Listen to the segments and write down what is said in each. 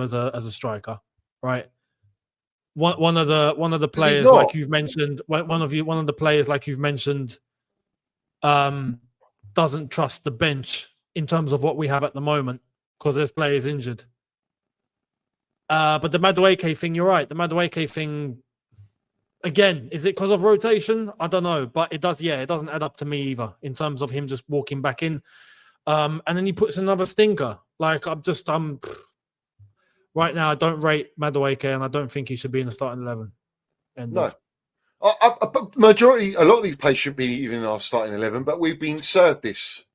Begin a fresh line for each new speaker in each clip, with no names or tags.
as a striker, right? One of the players
not?
like you've mentioned, one of the players like you've mentioned, doesn't trust the bench in terms of what we have at the moment because there's players injured. But the Madueke thing, you're right. The Madueke thing, again, is it because of rotation? I don't know, but it does. Yeah, it doesn't add up to me either in terms of him just walking back in. And then he puts another stinker. Like I'm right now. I don't rate Madueke, and I don't think he should be in the starting 11.
No. A lot of these players should be even in our starting 11, but we've been served this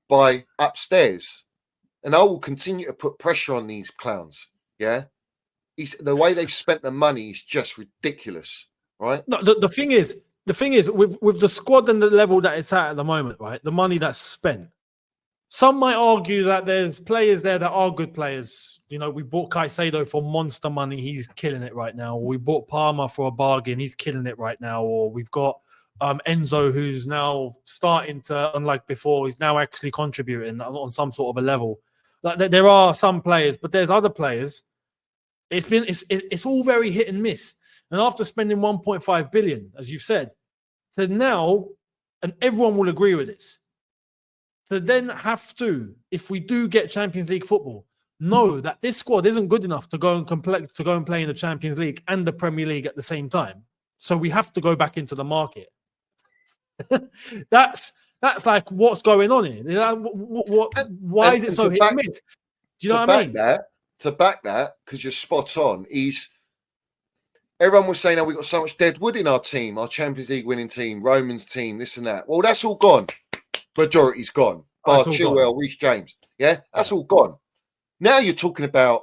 by upstairs, and I will continue to put pressure on these clowns. Yeah, the way they've spent the money is just ridiculous, right?
No, the thing is with the squad and the level that it's at the moment, right? The money that's spent. Some might argue that there's players there that are good players. You know, we bought Caicedo for monster money. He's killing it right now. Or we bought Palmer for a bargain. He's killing it right now. Or we've got Enzo, who's now starting to, unlike before, he's now actually contributing on some sort of a level. Like there are some players, but there's other players. It's all very hit and miss. And after spending 1.5 billion, as you've said, to now, and everyone will agree with this, to then have to, if we do get Champions League football, know that this squad isn't good enough to go and play in the Champions League and the Premier League at the same time. So we have to go back into the market. That's like what's going on here. Why is it so hit and miss? Do you know what I mean?
To back that, because you're spot on, everyone was saying, we've got so much dead wood in our team, our Champions League winning team, Romans team, this and that. Well, that's all gone. Majority's gone. Bar Chilwell, Reece James. Yeah, that's all gone. Now you're talking about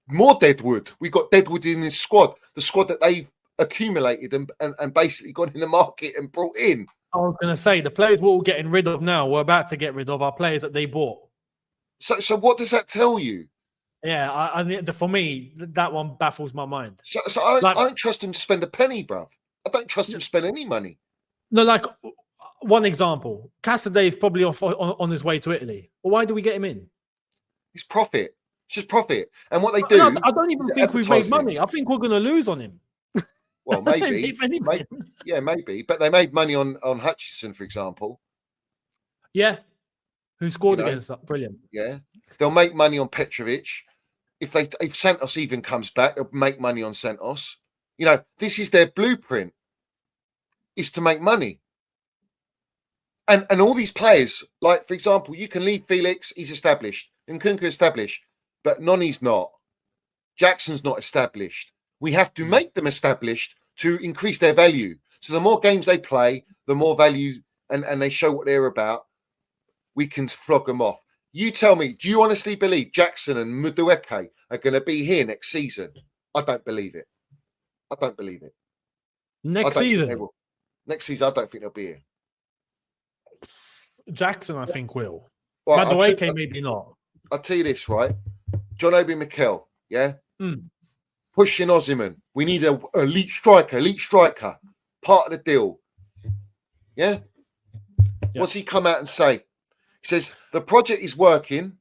more deadwood. We've got deadwood in this squad, the squad that they've accumulated and basically gone in the market and brought in.
I was going to say, the players we're all getting rid of now, we're about to get rid of, are players that they bought.
So what does that tell you?
Yeah, I for me, that one baffles my mind.
So I don't trust him to spend a penny, bruv. I don't trust him to spend any money.
No, like... One example, Casadei is probably on his way to Italy. Well, why do we get him in?
It's profit. It's just profit. And what they do...
I don't even think we've made money. I think we're going to lose on him.
Well, maybe. Maybe. But they made money on Hutchinson, for example.
Yeah. Who scored against us. Brilliant.
Yeah. They'll make money on Petrovic. If Santos even comes back, they'll make money on Santos. You know, this is their blueprint, is to make money. And all these players, like, for example, you can leave Felix, he's established. Nkunku established. But Noni's not. Jackson's not established. We have to make them established to increase their value. So the more games they play, the more value, and they show what they're about, we can flog them off. You tell me, do you honestly believe Jackson and Madueke are going to be here next season? I don't believe it. I don't believe it.
Next season?
Next season, I don't think they'll be here.
Jackson, I think, will. Well, Madueke, maybe not.
I'll tell you this, right? John Obi Mikel, yeah? Pushing Osimhen. We need an elite striker. Part of the deal. Yeah? What's he come out and say? He says, the project is working,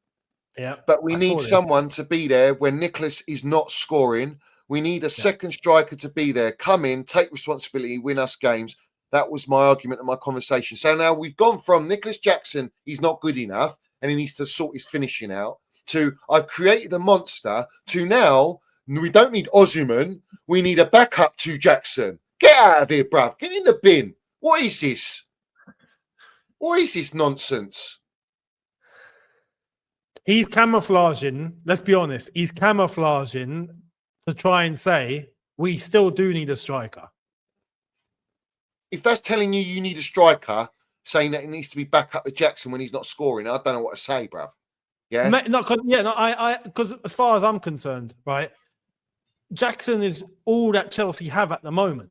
but we need someone to be there when Nicholas is not scoring. We need a second striker to be there. Come in, take responsibility, win us games. That was my argument and my conversation. So now we've gone from Nicholas Jackson, he's not good enough, and he needs to sort his finishing out, to I've created a monster, to now we don't need Osimhen, we need a backup to Jackson. Get out of here, bruv. Get in the bin. What is this? What is this nonsense?
He's camouflaging, let's be honest, he's camouflaging to try and say we still do need a striker.
If that's telling you need a striker, saying that it needs to be back up with Jackson when he's not scoring, I don't know what to say, bruv. Yeah?
Because as far as I'm concerned, right, Jackson is all that Chelsea have at the moment.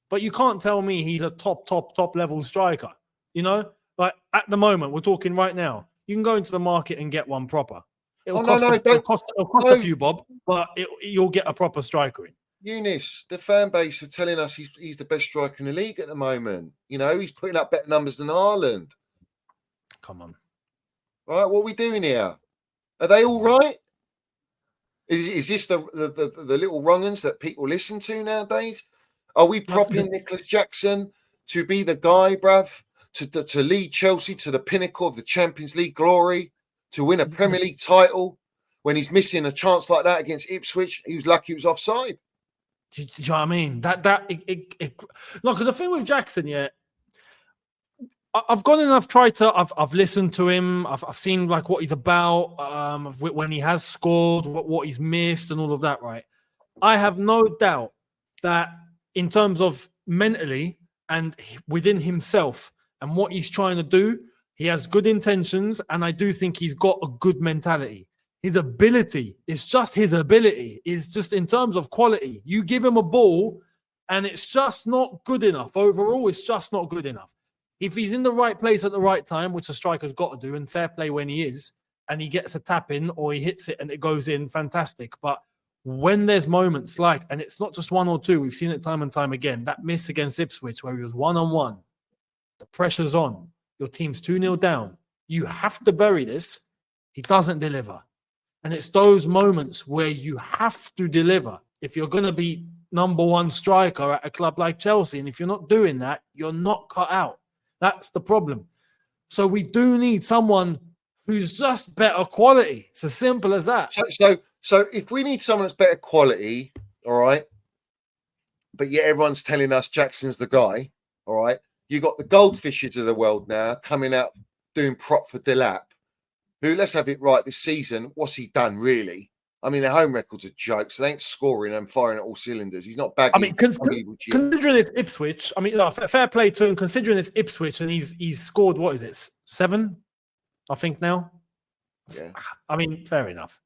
But you can't tell me he's a top level striker. You know? Like, at the moment, we're talking right now, you can go into the market and get one proper. It'll cost a few bob, but you'll get a proper striker in.
Younes, the fan base are telling us he's the best striker in the league at the moment. You know, he's putting up better numbers than Haaland.
Come on.
Right, what are we doing here? Are they all right? Is this the little wrong-uns that people listen to nowadays? Are we propping Nicholas Jackson to be the guy, bruv, to lead Chelsea to the pinnacle of the Champions League glory, to win a Premier League title when he's missing a chance like that against Ipswich? He was lucky he was offside.
Do you know what I mean? No, because the thing with Jackson, yeah, I've gone and I've listened to him. I've seen like what he's about, when he has scored, what he's missed, and all of that. Right, I have no doubt that in terms of mentally and within himself and what he's trying to do, he has good intentions, and I do think he's got a good mentality. His ability is just his ability. Is just in terms of quality. You give him a ball, and it's just not good enough. Overall, it's just not good enough. If he's in the right place at the right time, which a striker's got to do, and fair play when he is, and he gets a tap in or he hits it and it goes in, fantastic. But when there's moments like, and it's not just one or two, we've seen it time and time again, that miss against Ipswich where he was one-on-one, the pressure's on, your team's 2-0 down, you have to bury this, he doesn't deliver. And it's those moments where you have to deliver if you're going to be number one striker at a club like Chelsea. And if you're not doing that, you're not cut out. That's the problem. So we do need someone who's just better quality. It's as simple as that.
So if we need someone that's better quality, all right, but yet everyone's telling us Jackson's the guy, all right, you got the Goldfishes of the world now coming out doing prop for Delap, who, let's have it right, this season, what's he done really? I mean, their home record's a joke, so they ain't scoring and firing at all cylinders. He's not bagging.
I mean, considering it's Ipswich, I mean, no, fair play to him. Considering it's Ipswich and he's scored, what is it, 7? I think now.
Yeah.
I mean, fair enough.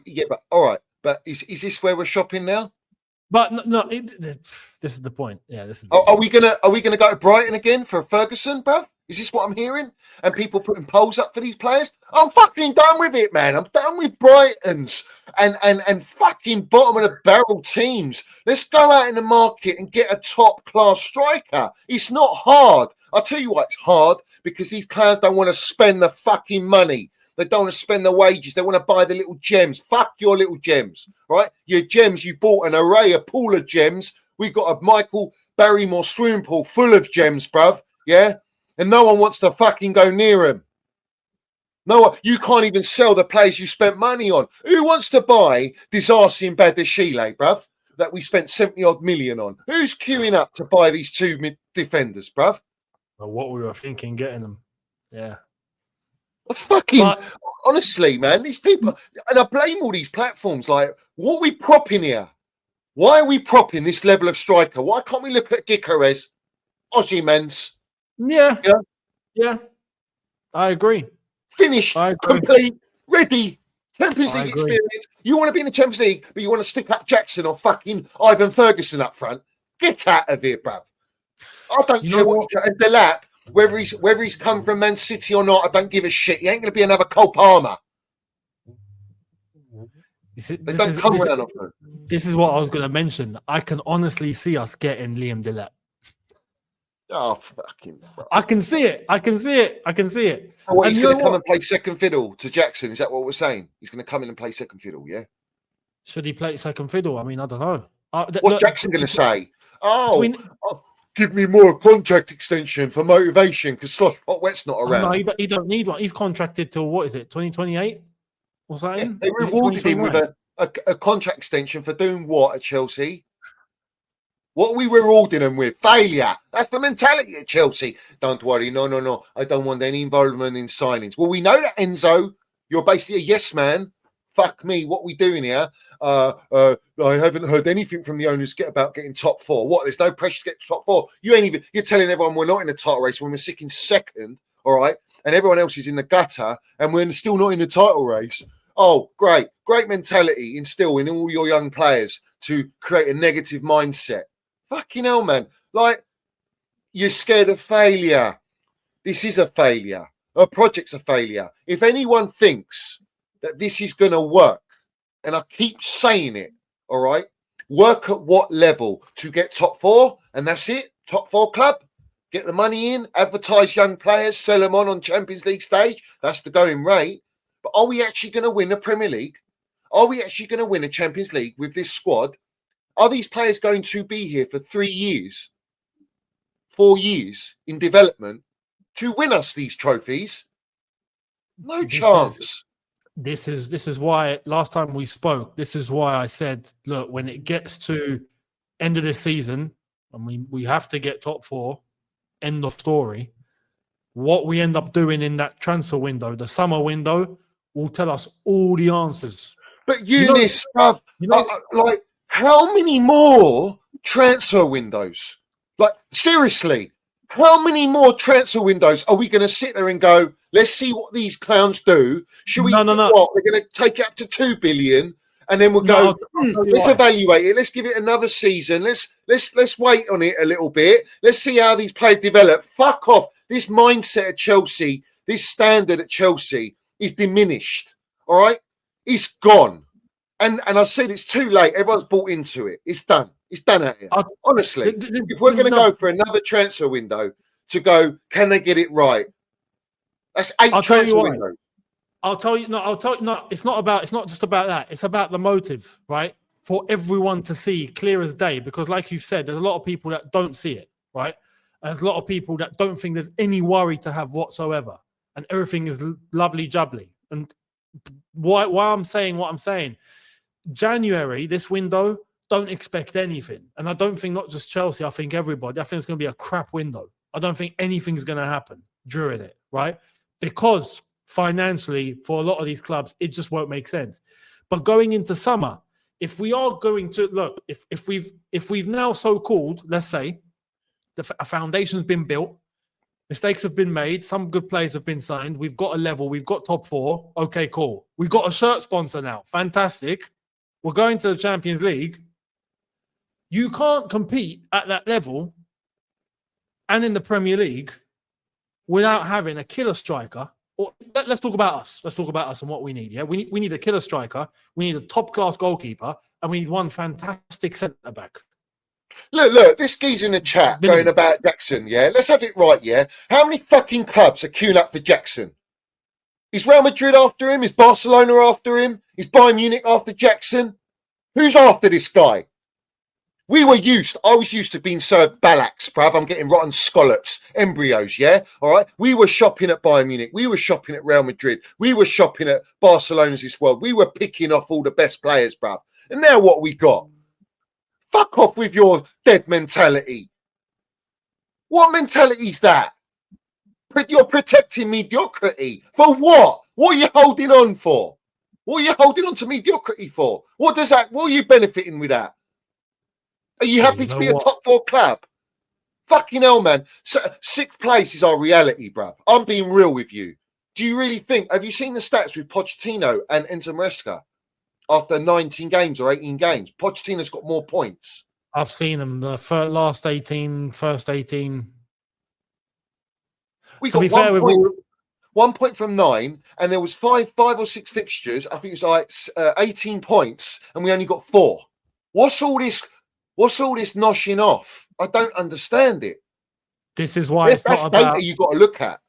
Yeah, but all right. But is this where we're shopping now?
But no, this is the point. Yeah, this is.
Are we gonna go to Brighton again for Ferguson, bruv? Is this what I'm hearing? And people putting polls up for these players? I'm fucking done with it, man. I'm done with Brighton's and fucking bottom of the barrel teams. Let's go out in the market and get a top class striker. It's not hard. I'll tell you why it's hard, because these players don't want to spend the fucking money. They don't want to spend the wages. They want to buy the little gems. Fuck your little gems, right? Your gems, you bought an array, a pool of gems. We've got a Michael Barrymore swimming pool full of gems, bruv. Yeah? And no one wants to fucking go near him. No one, you can't even sell the players you spent money on. Who wants to buy Disasi and Badashile, bruv, that we spent 70-odd million on? Who's queuing up to buy these two defenders, bruv?
Well, what we were thinking, getting them. Yeah.
Honestly, man, these people, and I blame all these platforms. Like, what are we propping here? Why are we propping this level of striker? Why can't we look at Gyökeres, Osimhen's?
Yeah, I agree.
Finished, complete, ready, Champions League experience. You want to be in the Champions League, but you want to stick up Jackson or fucking Ivan Ferguson up front? Get out of here, bruv. I don't care what and Delap, whether he's come from Man City or not, I don't give a shit. He ain't going to be another Cole Palmer.
This is what I was going to mention. I can honestly see us getting Liam Delap.
Oh, fucking. Bro.
I can see it.
Oh, what, he's going to come and play second fiddle to Jackson? Is that what we're saying? He's going to come in and play second fiddle, yeah?
Should he play second fiddle? I mean, I don't know.
What's Jackson going to say? Give me more contract extension for motivation because Slosh Potwet's not around.
No, he don't need one. He's contracted till, what is it, 2028 or something?
Yeah, they rewarded him with a contract extension for doing what at Chelsea? What are we rewarding him with? Failure. That's the mentality at Chelsea. Don't worry. No. I don't want any involvement in signings. Well, we know that, Enzo. You're basically a yes man. Fuck me. What are we doing here? I haven't heard anything from the owners about getting top 4. What? There's no pressure to get top 4. You're telling everyone we're not in the title race when we're sitting second, all right? And everyone else is in the gutter and we're still not in the title race. Oh, great. Great mentality instill in all your young players to create a negative mindset. Fucking hell, man. Like, you're scared of failure. This is a failure. A project's a failure. If anyone thinks that this is going to work, and I keep saying it, all right, work at what level to get top 4, and that's it, top 4 club, get the money in, advertise young players, sell them on Champions League stage, that's the going rate. But are we actually going to win the Premier League? Are we actually going to win a Champions League with this squad? Are these players going to be here for 3 years, 4 years in development to win us these trophies? No chance.
This is why last time we spoke, this is why I said, look, when it gets to end of this season, and we have to get top 4, end of story. What we end up doing in that transfer window, the summer window, will tell us all the answers.
But Younes, like, how many more transfer windows? Like, seriously, how many more transfer windows are we going to sit there and go, let's see what these clowns do? Should we?
No.
What? We're going to take it up to 2 billion, and then we'll go. Let's evaluate it. Let's give it another season. Let's wait on it a little bit. Let's see how these players develop. Fuck off. This mindset at Chelsea, this standard at Chelsea is diminished. All right, it's gone. And I said it's too late. Everyone's bought into it. It's done. It's done out here. Honestly, if we're going to go for another transfer window to go, can they get it right? That's 8 transfer windows.
I'll tell you. No, it's not just about that. It's about the motive, right? For everyone to see clear as day. Because, like you've said, there's a lot of people that don't see it, right? There's a lot of people that don't think there's any worry to have whatsoever, and everything is lovely jubbly. And why I'm saying what I'm saying, January, this window, don't expect anything. And I don't think not just Chelsea, I think everybody. I think it's going to be a crap window. I don't think anything's going to happen during it, right? Because financially, for a lot of these clubs, it just won't make sense. But going into summer, if we are going to look, if we've now so-called, let's say, a foundation's been built, mistakes have been made, some good players have been signed, we've got a level, we've got top 4, okay, cool. We've got a shirt sponsor now, fantastic. We're going to the Champions League. You can't compete at that level and in the Premier League without having a killer striker. Or let's talk about us. Let's talk about us and what we need. Yeah, we need a killer striker. We need a top-class goalkeeper, and we need one fantastic centre back.
Look, this geezer in the chat going about Jackson, yeah? Let's have it right, yeah? How many fucking clubs are queuing up for Jackson? Is Real Madrid after him? Is Barcelona after him? Is Bayern Munich after Jackson? Who's after this guy? I was used to being served ballaks, bruv. I'm getting rotten scallops, embryos, yeah? All right? We were shopping at Bayern Munich. We were shopping at Real Madrid. We were shopping at Barcelona's this world. We were picking off all the best players, bruv. And now what we got? Fuck off with your dead mentality. What mentality is that? You're protecting mediocrity. For what? What are you holding on for? What are you holding on to mediocrity for? What are you benefiting with that? Are you happy to be a top 4 club? Fucking hell, man. So, 6th place is our reality, bruv. I'm being real with you. Do you really think, have you seen the stats with Pochettino and Enzo Maresca after 19 games or 18 games? Pochettino's got more points.
I've seen them. The first 18.
We got 1 point from 9, and there was five or six fixtures. I think it was like 18 points, and we only got 4. What's all this noshing off? I don't understand it.
This is why it's not about
data you got to look at.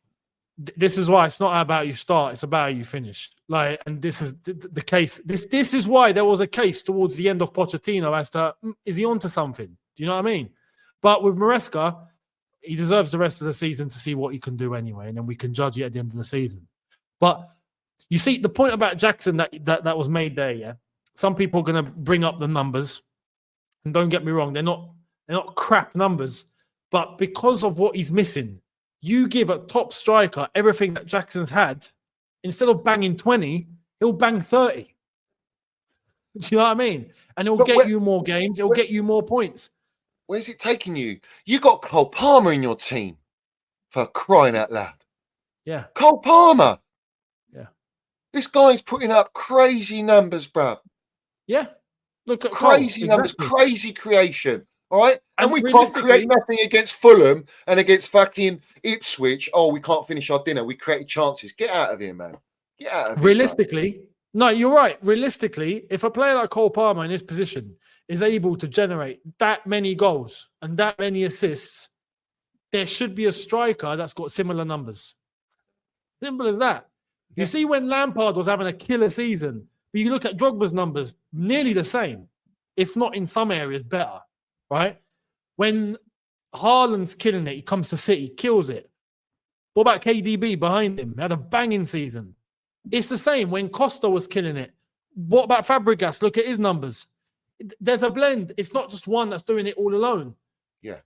This is why it's not about how you start; it's about how you finish. And this is the case. This is why there was a case towards the end of Pochettino as to is he onto something? Do you know what I mean? But with Maresca, he deserves the rest of the season to see what he can do anyway, and then we can judge it at the end of the season. But you see, the point about Jackson that was made there, yeah. Some people are going to bring up the numbers, and don't get me wrong, they're not crap numbers, but because of what he's missing, you give a top striker everything that Jackson's had, instead of banging 20, he'll bang 30. Do you know what I mean? And it'll get you more games. It'll get you more points.
Where's it taking you? You got Cole Palmer in your team, for crying out loud.
Yeah.
Cole Palmer.
Yeah.
This guy's putting up crazy numbers, bruv.
Yeah. Look at
crazy numbers, crazy creation. All right. And we can't create nothing against Fulham and against fucking Ipswich. Oh, we can't finish our dinner. We created chances. Get out of here, man. Get out of here.
Realistically, no, you're right. Realistically, if a player like Cole Palmer in this position is able to generate that many goals and that many assists, there should be a striker that's got similar numbers. Simple as that. You see, when Lampard was having a killer season, But you look at Drogba's numbers, nearly the same, if not in some areas better, right? When Haaland's killing it, he comes to City, kills it. What about KDB behind him? He had a banging season. It's the same when Costa was killing it. What about Fabregas? Look at his numbers. There's a blend. It's not just one that's doing it all alone.
Yeah.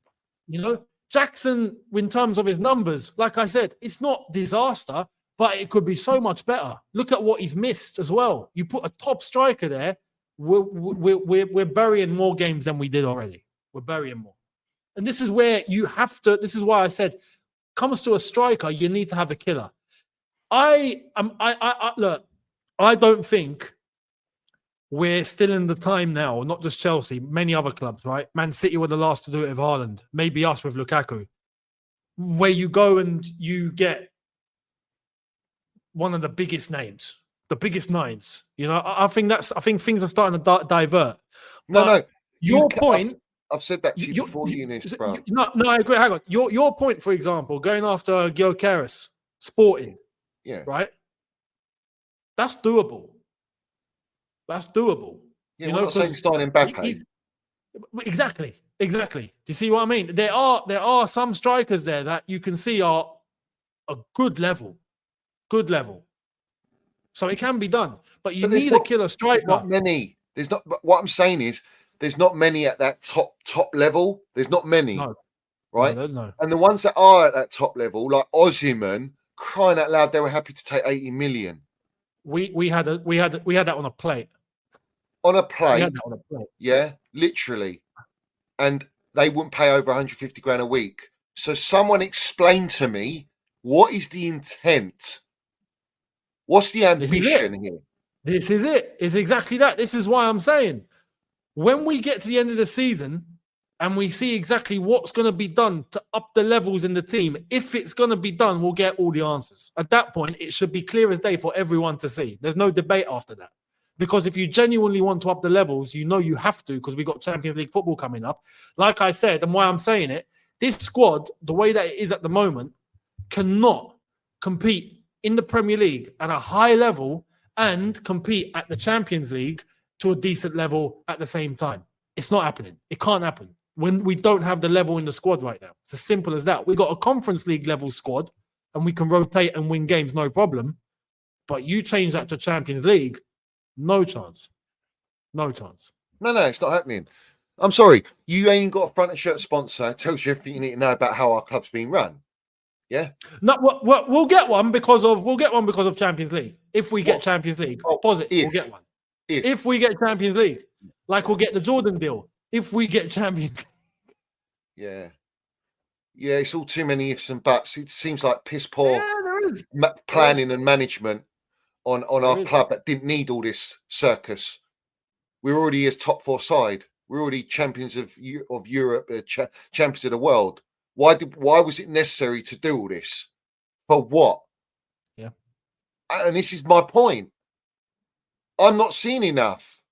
You know, Jackson, in terms of his numbers, like I said, it's not disaster, but it could be so much better. Look at what he's missed as well. You put a top striker there, we're burying more games than we did already. We're burying more. And this is where you have to, this is why I said, comes to a striker, you need to have a killer. Look, I don't think we're still in the time now, not just Chelsea, many other clubs, right? Man City were the last to do it with Haaland, maybe us with Lukaku, where you go and you get one of the biggest names, the biggest nines. You know, I think things are starting to divert.
No.
Your point.
I've said that to you before, Younes, bro.
No, I agree. Hang on. Your point, for example, going after Gyökeres, Sporting,
yeah,
right? That's doable. That's doable.
Yeah, we're not saying starting Mbappe.
Exactly. Do you see what I mean? There are some strikers there that you can see are a good level. So it can be done, but you need a killer striker.
There's not many. But what I'm saying is, there's not many at that top level. There's not many, right?
No.
And the ones that are at that top level, like Osimhen, crying out loud, they were happy to take 80 million.
We had that on a plate.
On a plate.
We had that on a plate.
Yeah, literally. And they wouldn't pay over 150 grand a week. So someone explain to me, what is the intent? What's the ambition here?
This is it. It's exactly that. This is why I'm saying, when we get to the end of the season and we see exactly what's going to be done to up the levels in the team, if it's going to be done, we'll get all the answers. At that point, it should be clear as day for everyone to see. There's no debate after that. Because if you genuinely want to up the levels, you know you have to, because we've got Champions League football coming up. Like I said, and why I'm saying it, this squad, the way that it is at the moment, cannot compete in the Premier League at a high level and compete at the Champions League to a decent level at the same time. It's not happening. It can't happen when we don't have the level in the squad right now. It's as simple as that. We've got a Conference League level squad and we can rotate and win games, no problem. But you change that to Champions League, no chance. No,
it's not happening. I'm sorry. You ain't got a front and shirt sponsor. It tells you everything you need to know about how our club's being run. Yeah.
No, we'll get one because of Champions League. If we get Champions League, we'll get one. If we get Champions League, like we'll get the Jordan deal. If we get Champions League.
Yeah, it's all too many ifs and buts. It seems like piss poor planning and management on our club that didn't need all this circus. We're already as top four side. We're already champions of Europe, champions of the world. Why was it necessary to do all this? For what?
Yeah.
And this is my point. I'm not seeing enough.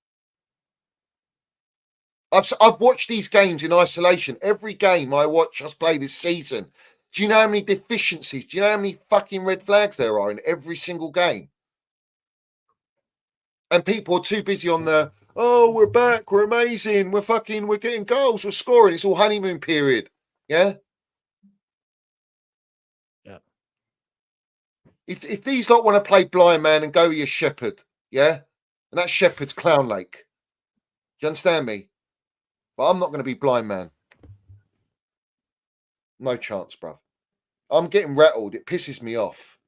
I've watched these games in isolation. Every game I watch us play this season. Do you know how many deficiencies? Do you know how many fucking red flags there are in every single game? And people are too busy on we're back, we're amazing, we're getting goals, we're scoring. It's all honeymoon period. Yeah.
Yeah.
If these lot want to play blind man and go with your shepherd, yeah, and that shepherd's Clown Lake. Do you understand me? But I'm not going to be blind man. No chance, bruv. I'm getting rattled. It pisses me off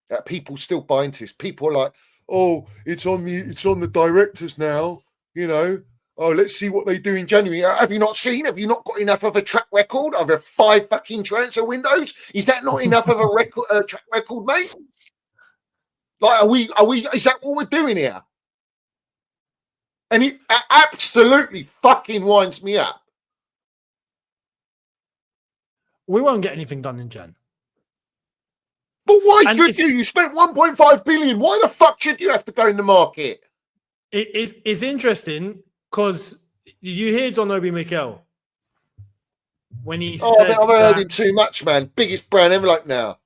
that people still buy into this. People are like, oh, it's on the directors now, you know. Oh, let's see what they do in January. Have you not seen? Have you not got enough of a track record? Over 5 fucking transfer windows? Is that not enough of a track record, mate? Like, are we? Is that what we're doing here? And it absolutely fucking winds me up.
We won't get anything done in Jan.
But why should you? You spent 1.5 billion. Why the fuck should you have to go in the market?
It's interesting because did you hear John Obi Mikel when he said?
I've heard him too much, man. Biggest brand envelope now.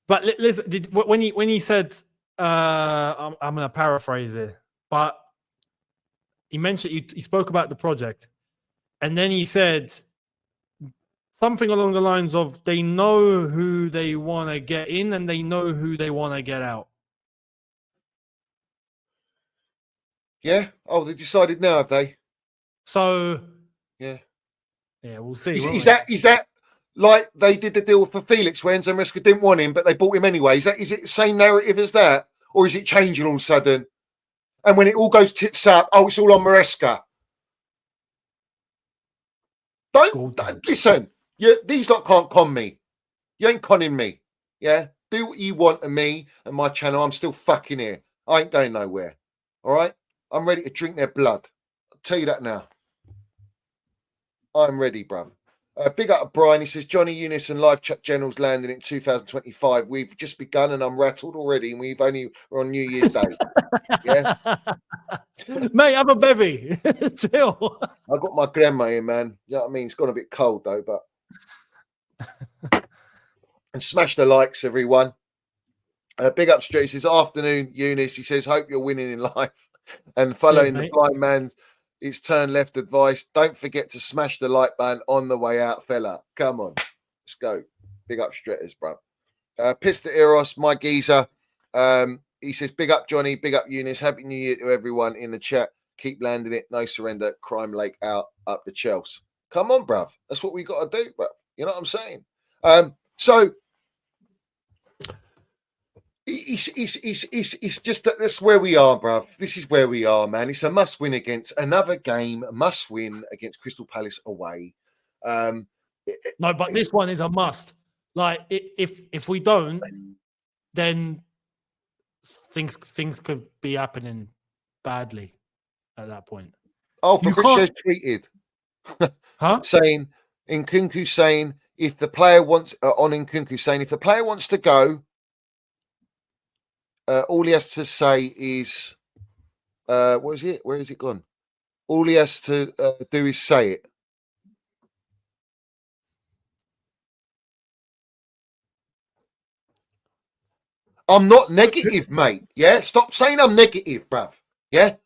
But listen, when he said I'm going to paraphrase it, but he mentioned he spoke about the project, and then he said something along the lines of they know who they want to get in and they know who they want to get out.
Yeah. Oh, they decided now, have they?
So
yeah,
we'll see.
Is that like they did the deal for Felix when Enzo Maresca didn't want him, but they bought him anyway? Is it the same narrative as that, or is it changing all of a sudden? And when it all goes tits up, oh, it's all on Maresca. Don't listen. These lot can't con me. You ain't conning me. Yeah, do what you want of me and my channel. I'm still fucking here. I ain't going nowhere. All right, I'm ready to drink their blood. I'll tell you that now. I'm ready, bruv. Big up to Brian. He says, Johnny, Younes and Live Chat Generals landing in 2025. We've just begun and I'm rattled already, and we're on New Year's Day. Yeah.
Mate, have a bevy. Chill.
I've got my grandma here, man. You know what I mean? It's gone a bit cold though, but and smash the likes, everyone. Big up Street. He says, afternoon, Younes. He says, hope you're winning in life. And following the blind man's it's turn left advice. Don't forget to smash the like button on the way out, fella. Come on. Let's go. Big up Stretters, bro. Pista Eros, my geezer. He says, big up Johnny, big up Younes. Happy New Year to everyone in the chat. Keep landing it. No surrender. Crime Lake out up the Chelsea. Come on, bruv. That's what we got to do, bruv. You know what I'm saying? So it's just that that's where we are, bruv. This is where we are, man. It's a must win against another game, a must win against Crystal Palace away.
No, but this one is a must. Like if we don't, then things could be happening badly at that point.
Oh, Fabricio's tweeted,
huh?
saying Nkunku saying if the player wants on Nkunku saying if the player wants to go. All he has to say is, what is it? Where is it gone? All he has to do is say it. I'm not negative, mate. Yeah, stop saying I'm negative, bruv. Yeah,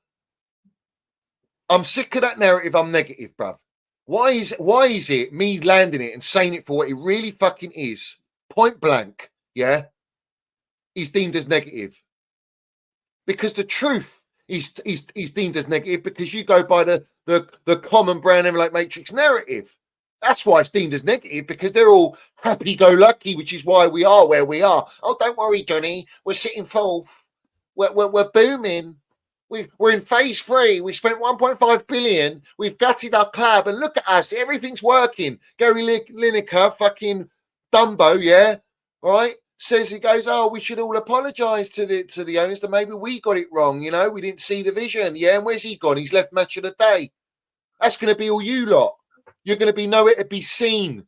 I'm sick of that narrative. I'm negative, bruv. Why is it me landing it and saying it for what it really fucking is, point blank? Yeah, is deemed as negative because the truth is deemed as negative because you go by the common Brown Envelope Matrix narrative. That's why it's deemed as negative because they're all happy-go-lucky, which is why we are where we are. Oh, don't worry, Johnny. We're sitting fourth. We're booming. We're in phase 3. We spent 1.5 billion. We've gutted our club, and look at us. Everything's working. Gary Lineker, fucking Dumbo, yeah, all right. Says he goes, oh, we should all apologise to the owners that maybe we got it wrong. You know, we didn't see the vision. Yeah, and where's he gone? He's left match of the day. That's going to be all you lot. You're going to be nowhere to be seen.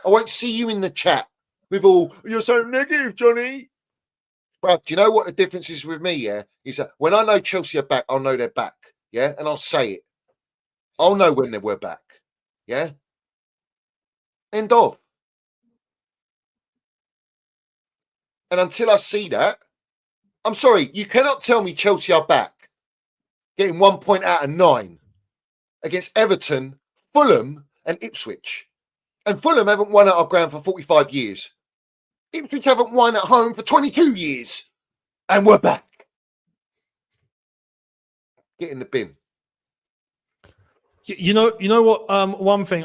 I won't see you in the chat with all, you're so negative, Johnny. Bruv, do you know what the difference is with me, yeah? Is that when I know Chelsea are back, I'll know they're back, yeah? And I'll say it. I'll know when they were back, yeah? End of. And until I see that, I'm sorry, you cannot tell me Chelsea are back getting 1 point out of 9 against Everton, Fulham, and Ipswich. And Fulham haven't won at our ground for 45 years. Ipswich haven't won at home for 22 years. And we're back. Get in the bin.
You know what? One thing